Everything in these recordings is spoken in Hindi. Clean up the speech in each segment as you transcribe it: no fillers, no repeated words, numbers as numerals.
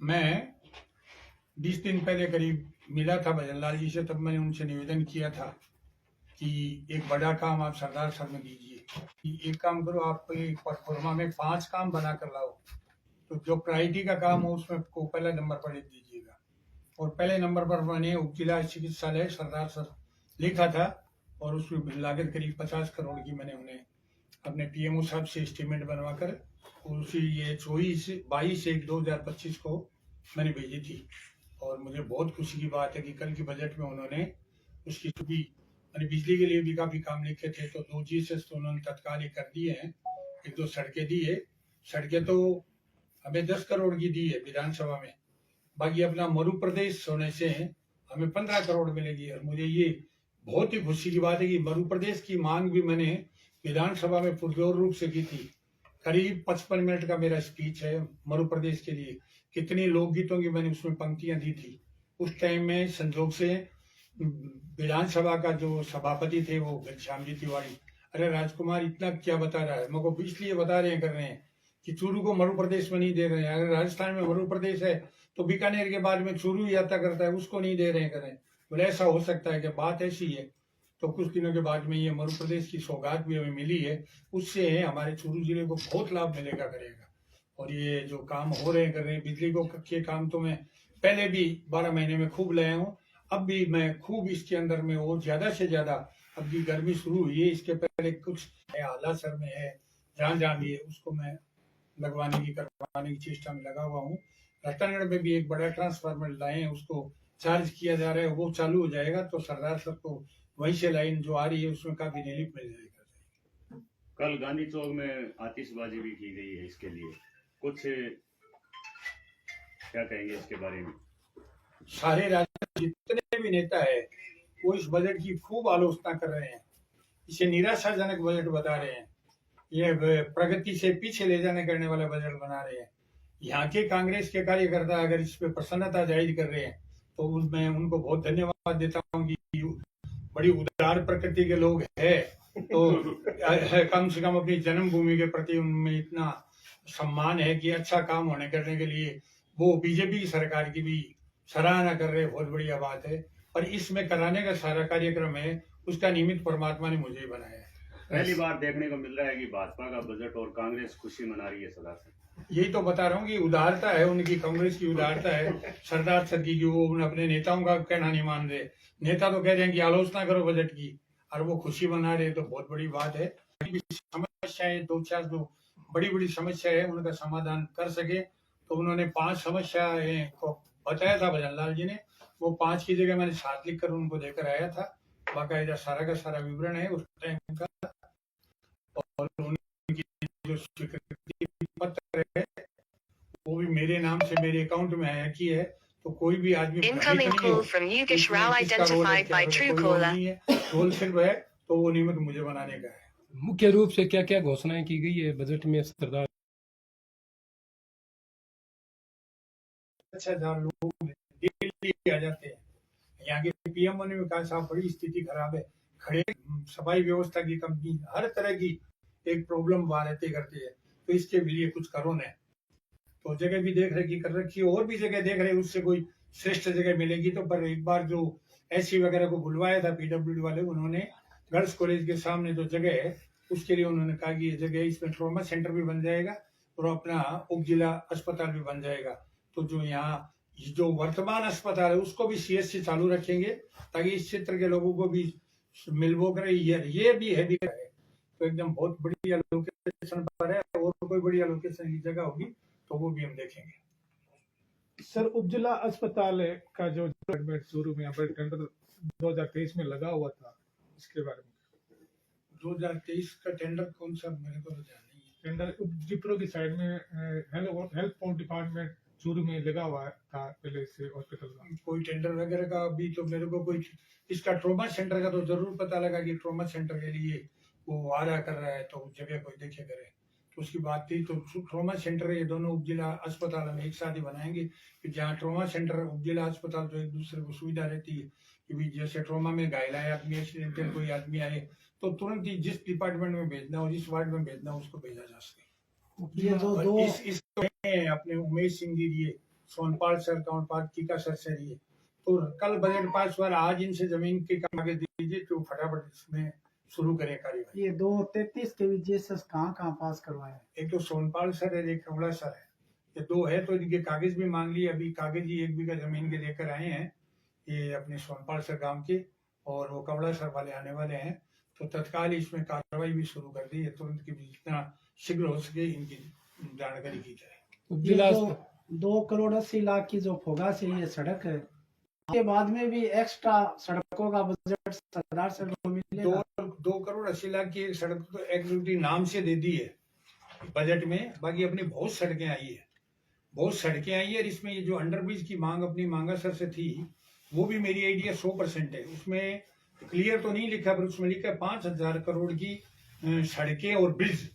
मैं 20 दिन पहले करीब मिला था भजनलाल जी से, तब मैंने उनसे निवेदन किया था कि एक बड़ा काम आप सरदार सर में दीजिए कि एक काम करो, आप एक परफॉर्मा में 5 काम बना कर लाओ, तो जो प्रायोरिटी का काम हो उसमें को पहला नंबर पर दीजिएगा। और पहले नंबर पर मैंने उपजिला चिकित्सालय सरदार सर लिखा था और उसमें लागत करीब 50 करोड़ की मैंने उन्हें अपने पीएमओ साहब से एस्टीमेट बनवाकर उसी ये 22/1/2025 को मैंने भेजी थी। और मुझे बहुत खुशी की बात है कि कल की बजट में उन्होंने उसकी भी मैंने बिजली के लिए भी काफी काम लिखे थे, तो 2 GSS तो उन्होंने तत्काल ही कर दिए हैं। 1-2 सड़कें दी है, सड़कें तो हमें 10 करोड़ की दी है विधानसभा में, बाकी अपना मरु प्रदेश होने से हमें 15 करोड़ मिलेगी। और मुझे ये बहुत ही खुशी की बात है कि मरु प्रदेश की मांग भी मैंने विधानसभा में पुरजोर रूप से की थी। करीब 55 मिनट का मेरा स्पीच है मरु प्रदेश के लिए, कितनी लोकगीतों की मैंने उसमें पंक्तियां दी थी। उस टाइम में संजोग से विधानसभा का जो सभापति थे वो घनश्याम जी तिवारी, अरे राजकुमार इतना क्या बता रहा है, मेरे को इसलिए बता रहे हैं कर रहे हैं कि चूरू को मरु प्रदेश में नहीं दे रहे हैं। अगर राजस्थान में मरु प्रदेश है तो बीकानेर के बाद में चूरू यात्रा करता है, उसको नहीं दे रहे हैं करें। बोले ऐसा हो सकता है कि बात ऐसी है। तो कुछ दिनों के बाद में ये मरु प्रदेश की सौगात भी हमें मिली है, उससे हमारे चूरू जिले को बहुत लाभ मिलेगा करेगा। और ये जो काम हो रहे हैं कर रहे हैं बिजली को के काम, तो मैं पहले भी 12 महीने में खूब लाया हूँ, अब भी मैं खूब इसके अंदर में और ज्यादा से ज्यादा। अब की गर्मी शुरू हुई है, इसके पहले कुछ आला सर में है, जहाँ जहाँ भी है उसको मैं लगवाने की करवाने की चेष्टा में लगा हुआ हूँ। रतनगढ़ में भी एक बड़ा ट्रांसफार्मर लाए हैं, उसको चार्ज किया जा रहा है, वो चालू हो जाएगा तो सरदार सर को वहीं से लाइन जो आ रही है उसमें काफी रिलीफ मिल जाएगा। कल गांधी चौक में आतिशबाजी भी की गई है, इसके लिए कुछ क्या कहेंगे इसके बारे में? सारे राज्य जितने भी नेता है वो इस बजट की खूब आलोचना कर रहे हैं, इसे निराशाजनक बजट बता रहे हैं, ये प्रगति से पीछे ले जाने करने वाला बजट बना रहे हैं। यहाँ के कांग्रेस के कार्यकर्ता अगर इस पे प्रसन्नता जाहिर कर रहे हैं तो मैं उनको बहुत धन्यवाद देता हूँ कि बड़ी उदार प्रकृति के लोग हैं, तो कम से कम अपनी जन्मभूमि के प्रति उनमें इतना सम्मान है कि अच्छा काम होने करने के लिए वो बीजेपी की सरकार की भी सराहना कर रहे हैं, बहुत बढ़िया बात है। और इसमें कराने का सारा कार्यक्रम है उसका निमित्त परमात्मा ने मुझे ही बनाया है। पहली बार देखने को मिल रहा है कि भाजपा का बजट और कांग्रेस खुशी मना रही है सदा से। यही तो बता रहा हूँ कि उदारता है उनकी, कांग्रेस की उदारता है सरदार सर की, वो अपने नेताओं का कहना नहीं मान रहे। नेता तो कह रहे हैं कि आलोचना करो बजट की और वो खुशी मना रहे, तो बहुत बड़ी बात है। समस्याएं 2-4 जो बड़ी बड़ी समस्या है उनका समाधान कर सके, तो उन्होंने 5 समस्याएं को बताया था भजनलाल जी ने, वो 5 की जगह मैंने 7 लिख कर उनको देकर आया था, बाकायदा सारा का सारा विवरण है उस टाइम का। और उनकी जो स्वीकृति पत्र है वो भी मेरे नाम से मेरे अकाउंट में आया की है, तो कोई भी आदमी Incoming call from Yogesh Rao identified by Truecaller. Role सिर्फ है तो वो नियमित मुझे बनाने का है। मुख्य रूप से क्या क्या घोषणाएं की गई है बजट में सरदार? 60,000 लोग दिल्ली आ जाते हैं, यहाँ के पीएमओ ने भी कहा साहब बड़ी स्थिति खराब है, खड़े सफाई व्यवस्था की कमी, हर तरह की एक प्रॉब्लम वहां रहते करते हैं, तो इसके लिए कुछ करो न। तो जगह भी देख रहे कर रखी है, और भी जगह देख रहे उससे कोई श्रेष्ठ जगह मिलेगी तो। पर एक बार जो एससी वगैरह को बुलवाया था पीडब्ल्यूडी वाले, उन्होंने गर्ल्स कॉलेज के सामने जो जगह है उसके लिए उन्होंने कहा कि ये जगह इसमें ट्रॉमा सेंटर भी बन जाएगा और अपना उप जिला अस्पताल भी बन जाएगा। तो जो यहाँ जो वर्तमान अस्पताल है उसको भी सीएससी चालू रखेंगे ताकि इस क्षेत्र के लोगों को भी मिलवो करे, ये भी है। तो एकदम बहुत बढ़िया लोकेशन पर है, और कोई बढ़िया लोकेशन की जगह होगी तो वो भी हम देखेंगे। सर उपजिला अस्पताल का जो चूरू में टेंडर 2023 में लगा हुआ था, इसके बारे में 2023 का टेंडर कौन सा, मेरे को तो ध्यान नहीं है। टेंडर जिप्रो की साइड में हेल्थ डिपार्टमेंट चूरू में लगा हुआ था पहले से हॉस्पिटल का। कोई टेंडर वगैरह का अभी तो मेरे को कोई, इसका ट्रॉमा सेंटर का तो जरूर पता लगा कि ट्रॉमा सेंटर के लिए वो आ रहा कर रहा है, तो जगह कोई देखे करे, तो उसकी बात थी। तो ट्रॉमा सेंटर ये दोनों उपजिला अस्पताल में एक साथ ही बनाएंगे कि जहाँ ट्रॉमा सेंटर उपजिला अस्पताल तो एक दूसरे को सुविधा रहती है कि जैसे ट्रॉमा में घायल आए आदमी, एक्सीडेंटल कोई आदमी आए तो तुरंत ही जिस डिपार्टमेंट में भेजना हो, जिस वार्ड में भेजना हो उसको भेजा जा सके। ये जो इस अपने उमेश सिंह जी ये सोनपाल सर, काउंट पार्क टीका सर से रही है। तो कल बजट पास हुआ, आज इनसे जमीन के कागज दीजिए तो फटाफट इसमें शुरू करें कार्यवाही। ये 233 के जीएसएस कहाँ पास करवाए हैं? एक तो सोनपाल सर है, एक कमला सर है, ये दो है। तो इनके कागज भी मांग लिए, अभी कागज ही 1 बीघा जमीन के लेकर आए हैं ये अपने सोनपाल सर गांव के, और वो कमला सर वाले आने वाले हैं। तो तत्काल इसमें कार्रवाई भी शुरू कर दी है, तुरंत की जितना शीघ्र हो सके इनकी जानकारी की जाए। ये जिला 2,80,00,000 की जो फोगा से ये सड़क है, के बाद में भी एक्स्ट्रा सड़कों का बजट सरदार सर को मिलेगा? 2,80,00,000 की एक सड़क तो एग्जीक्यूटिव नाम से दे दी है बजट में, बाकी अपनी बहुत सड़कें आई है, बहुत सड़कें आई है। और इसमें ये जो अंडरब्रिज की मांग अपनी मांगा सर से थी, वो भी मेरी आइडिया 100% है। उसमें क्लियर तो नहीं लिखा, पर उसमें लिखा है 5,000 करोड़ की सड़कें और ब्रिज।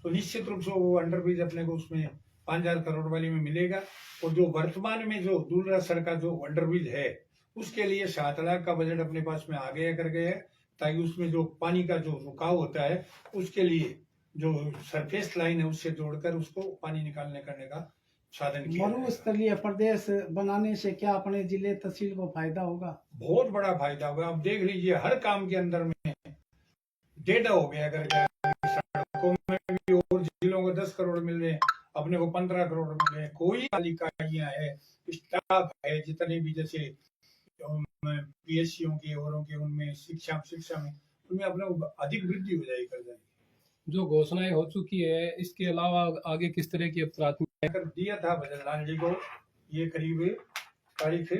तो निश्चित रूप से वो अंडरब्रिज अपने को उसमें 5,000 करोड़ वाली में मिलेगा। और जो वर्तमान में जो दूल्हा सर का जो अंडरब्रिज है, उसके लिए 7 लाख का बजट अपने पास में आ गया कर गया है, ताकि उसमें जो पानी का जो रुकाव होता है, उसके लिए जो सरफेस लाइन है उससे जोड़कर उसको पानी निकालने करने का साधन किया जाएगा। मरुस्थलीय प्रदेश बनाने से क्या अपने जिले तहसील को फायदा होगा? बहुत बड़ा फायदा होगा। आप देख लीजिए, हर काम के अंदर में डेटा हो गया अगर सड़कों में भी, और जिलों को 10 करोड़ मिल रहे हैं, अपने को 15 करोड़ मिल रहे हैं। कोई इकाइयां है, स्टाफ है, जितने भी जैसे पीएससीओ के औरों के, उनमें शिक्षा में उनमें अपने को अधिक वृद्धि हो जाएगी कर जाएगी। जो घोषणाएं हो चुकी है, इसके अलावा आगे किस तरह की प्राथमिकता कर दिया था भजनलाल जी को, ये करीब तारीख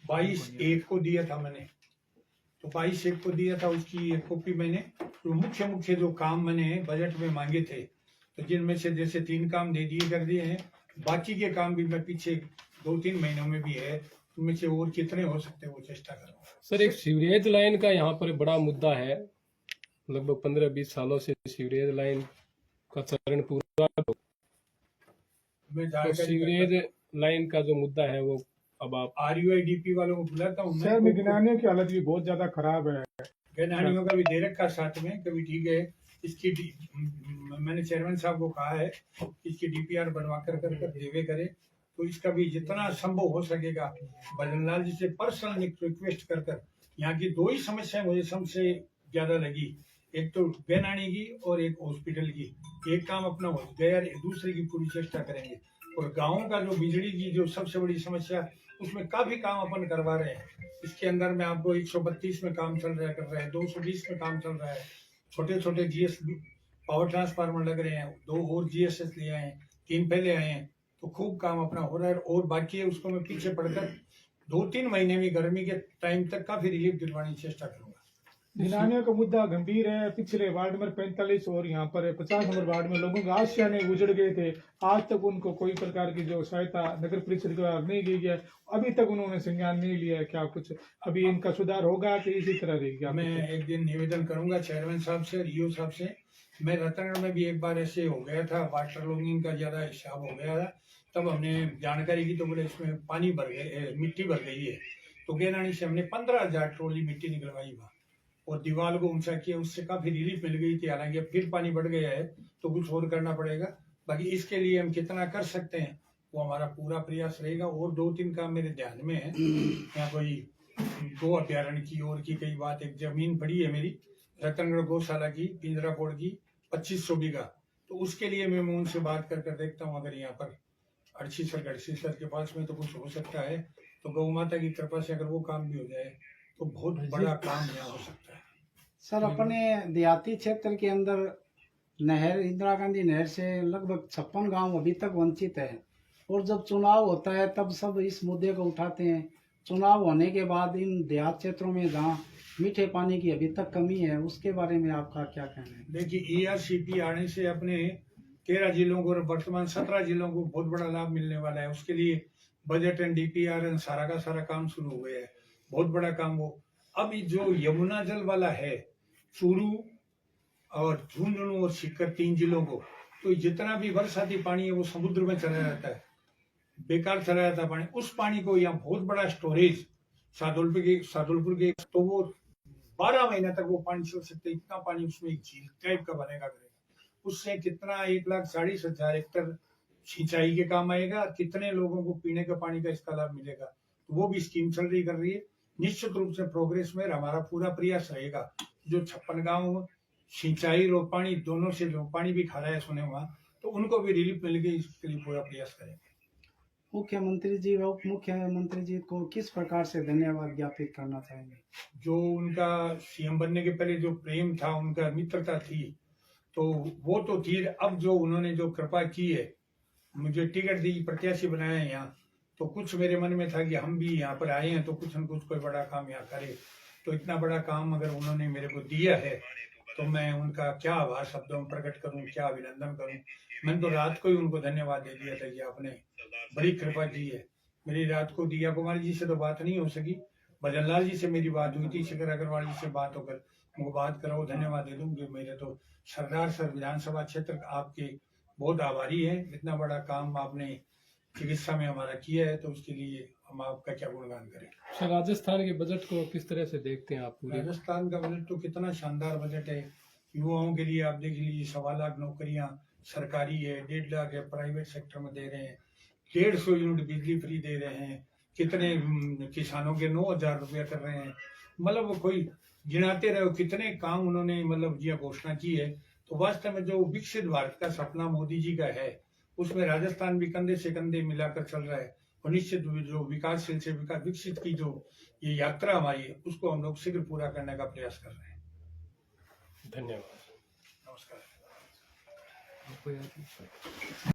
22/1 को दिया था मैंने, तो 22/1 को दिया था, उसकी एक कॉपी मैंने, तो मुख्य जो काम मैंने बजट में मांगे थे, तो जिनमें से जैसे 3 काम दे दिए कर दिए हैं, बाकी के काम भी मैं पीछे 2-3 महीनों में भी है, उनमें से और कितने हो सकते हैं वो चेष्टा करूँगा। सर, एक सीवरेज लाइन का यहाँ पर बड़ा मुद्दा है। लगभग 15-20 सालों से सीवरेज लाइन का चरण पूरा हो, मैं तो जानकारी सीवरेज लाइन का जो मुद्दा है वो अब आप RUIDP वालों को बुलाता हूँ शहर में मैं। गिनानियों की हालत भी बहुत ज्यादा खराब है। गैनानियों का भी दे रखा साथ में, कभी ठीक है इसकी मैंने चेयरमैन साहब को कहा है इसकी DPR बनवा कर देवे करे, तो इसका भी जितना संभव हो सकेगा भजनलाल जी से पर्सनल रिक्वेस्ट कर यहाँ की 2 ही समस्याएं मुझे सबसे ज्यादा लगी, एक तो गैनानी की और एक हॉस्पिटल की। एक काम अपना हो गया, दूसरे की पूरी चेष्टा करेंगे। और गाँव का जो बिजली की जो सबसे बड़ी समस्या, उसमें काफी काम अपन करवा रहे हैं। इसके अंदर में आपको 132 में काम चल रहा है, 220 में काम चल रहा है, छोटे छोटे GS पावर ट्रांसफार्मर लग रहे हैं, 2 और GSS ले आए हैं, 3 पहले आए हैं, तो खूब काम अपना हो रहा है। और बाकी है उसको मैं पीछे पड़कर 2-3 महीने में गर्मी के टाइम तक काफी रिलीफ दिलवाने की चेष्टा करूंगा। गिनानियों का मुद्दा गंभीर है। पिछले वार्ड नंबर 45 और यहाँ पर 50 नंबर वार्ड में लोगों के आशियाने उजड़ गए थे, आज तक उनको कोई प्रकार की जो सहायता नगर परिषद द्वारा नहीं दी गई है, अभी तक उन्होंने संज्ञान नहीं लिया है। क्या कुछ अभी इनका सुधार होगा कि इसी तरह रहेगा? मैं एक दिन निवेदन करूंगा चेयरमैन साहब से, EO साहब से। मैं रतनगढ़ में भी एक बार ऐसे हो गया था, वाटर लॉगिंग का ज्यादा हिसाब हो गया था, तब हमने जानकारी की तो बोले इसमें पानी भर गए, मिट्टी भर गई है, तो गैनानी से हमने 15,000 ट्रॉली मिट्टी निकलवाई वहाँ और दीवार को ऊंचा किया, उससे काफी रिलीफ मिल गई थी। हालांकि अब फिर पानी बढ़ गया है तो कुछ और करना पड़ेगा। बाकी इसके लिए हम कितना कर सकते हैं वो हमारा पूरा प्रयास रहेगा। और 2-3 काम मेरे ध्यान में है, यहाँ कोई गो अभ्यारण्य की और की कई बात, एक जमीन पड़ी है मेरी रतनगढ़ गौशाला की, पिंजराकोट की 2500 बीघा, तो उसके लिए मैं उनसे बात कर देखता हूँ, अगर यहाँ पर 38 के पास में तो कुछ हो सकता है, तो गौ माता की कृपा से अगर वो काम भी हो जाए तो बहुत बड़ा काम यहाँ हो सकता है। सर, अपने देहाती क्षेत्र के अंदर नहर, इंदिरा गांधी नहर से लगभग 56 गांव अभी तक वंचित है, और जब चुनाव होता है तब सब इस मुद्दे को उठाते हैं। चुनाव होने के बाद इन देहात क्षेत्रों में जहाँ मीठे पानी की अभी तक कमी है, उसके बारे में आपका क्या कहना है? देखिए, ERCP आने से अपने 13 जिलों को, वर्तमान 17 जिलों को बहुत बड़ा लाभ मिलने वाला है। उसके लिए बजट एंड DPR एंड सारा का सारा काम शुरू हो गया है, बहुत बड़ा काम वो। अब जो यमुना जल वाला है, चूरू और झुंझुनू और सीकर 3 जिलों को, तो जितना भी बरसाती पानी है वो समुद्र में चला जाता है, बेकार चला जाता है पानी। उस पानी को यहाँ बहुत बड़ा स्टोरेज सादुलपुर के, तो वो 12 महीने तक वो पानी चल सकते, इतना पानी उसमें एक झील टाइप का बनेगा करेगा। उससे कितना 1,40,000 हेक्टेयर सिंचाई के काम आएगा, कितने लोगों को पीने का पानी का इसका लाभ मिलेगा, तो वो भी स्कीम चल रही कर रही है। निश्चित रूप से प्रोग्रेस में हमारा पूरा प्रयास रहेगा। जो 56 गांव सिंचाई और पानी दोनों से जो पानी भी खा रहा है सुने वहां, तो उनको भी रिलीफ मिलेगी, इसके लिए पूरा प्रयास करेंगे। मुख्यमंत्री जी व उप मुख्यमंत्री जी को किस प्रकार से धन्यवाद ज्ञापित करना चाहेंगे? जो उनका सीएम बनने के पहले जो प्रेम था, उनका मित्रता थी, तो वो तो थी। अब जो उन्होंने जो कृपा की है, मुझे टिकट दी, प्रत्याशी बनाया है यहाँ, तो कुछ मेरे मन में था कि हम भी यहाँ पर आए हैं तो कुछ न कुछ कोई बड़ा काम यहाँ करें। तो इतना बड़ा काम अगर उन्होंने मेरे को दिया है तो मैं उनका क्या आभार शब्दों में प्रकट करूं, क्या अभिनंदन करूं। मैंने तो रात को ही उनको धन्यवाद दे दिया था कि आपने बड़ी कृपा की है। मेरी रात को दिया कुमारी जी से तो बात नहीं हो सकी, भजन लाल जी से मेरी बात हुई थी, शिखर अग्रवाल जी से बात होकर उनको बात कराओ, धन्यवाद दे दूंगी। मेरे तो सरदार सर विधानसभा क्षेत्र आपके बहुत आभारी है। इतना बड़ा काम आपने चिकित्सा में हमारा किया है, तो उसके लिए हम आपका क्या गुणगान करें। सर, राजस्थान के बजट को किस तरह से देखते हैं आप पूरे? राजस्थान का बजट तो कितना शानदार बजट है। युवाओं के लिए आप देख लीजिए, 1.25 लाख नौकरियां सरकारी है, 1.5 लाख है प्राइवेट सेक्टर में दे रहे हैं, 150 यूनिट बिजली फ्री दे रहे हैं, कितने किसानों के 9,000 रुपया कर रहे हैं। मतलब वो कोई गिनाते रहो कितने काम उन्होंने मतलब ये घोषणा की है। तो वास्तव में जो विकसित भारत का सपना मोदी जी का है, उसमें राजस्थान भी कंधे से कंधे मिलाकर चल रहा है। और निश्चित जो विकासशील से विकसित की जो ये यात्रा हमारी है, उसको हम लोग शीघ्र पूरा करने का प्रयास कर रहे हैं। धन्यवाद। नमस्कार।